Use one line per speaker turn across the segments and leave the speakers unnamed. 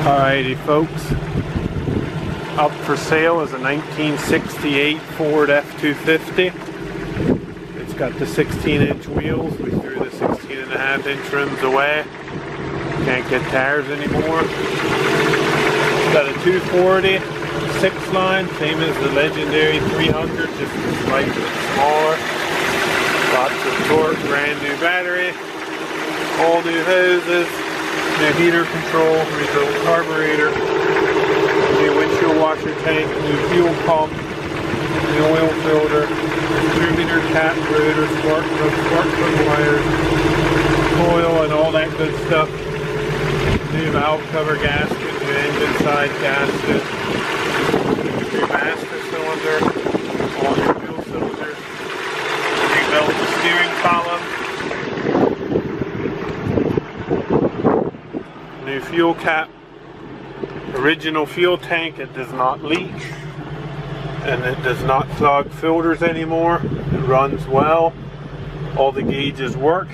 Alrighty folks, up for sale is a 1968 Ford F250. It's got the 16-inch wheels. We threw the 16.5-inch rims away. Can't get tires anymore. It's got a 240 6-line, same as the legendary 300, just slightly smaller. Lots of torque, brand new battery, all new hoses, new heater control, rebuilt carburetor, new windshield washer tank, new fuel pump, new oil filter, distributor cap, rotor, spark plug wires, coil, and all that good stuff. New valve cover gasket, new engine side gasket, new master cylinder, all new fuel cylinders, rebuilt the steering column, new fuel cap, original fuel tank. It does not leak and it does not clog filters anymore. It runs well. All the gauges work.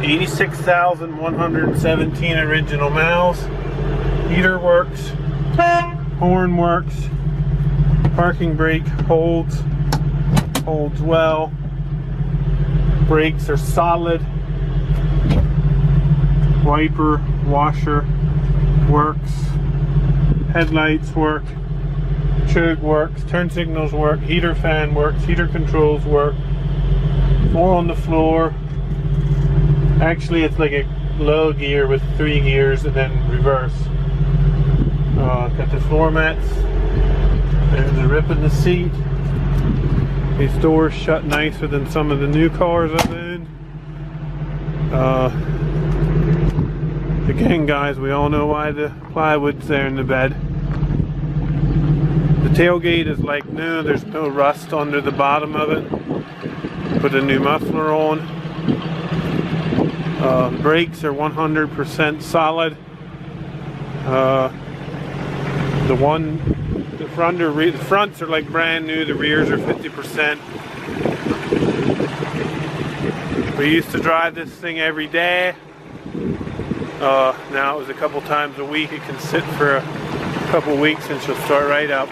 86,117 original miles. Heater works, horn works, parking brake holds well, brakes are solid, wiper washer works, headlights work, choke works, turn signals work, heater fan works, heater controls work, 4 on the floor. Actually it's like a low gear with 3 gears and then reverse. Got the floor mats, there's a rip in the seat. These doors shut nicer than some of the new cars I've owned. Again guys, we all know why the plywood's there in the bed. The tailgate is like new, there's no rust under the bottom of it. Put a new muffler on. Brakes are 100% solid. The fronts are like brand new, the rears are 50%. We used to drive this thing every day. Now it was a couple times a week. It can sit for a couple weeks and she'll start right up.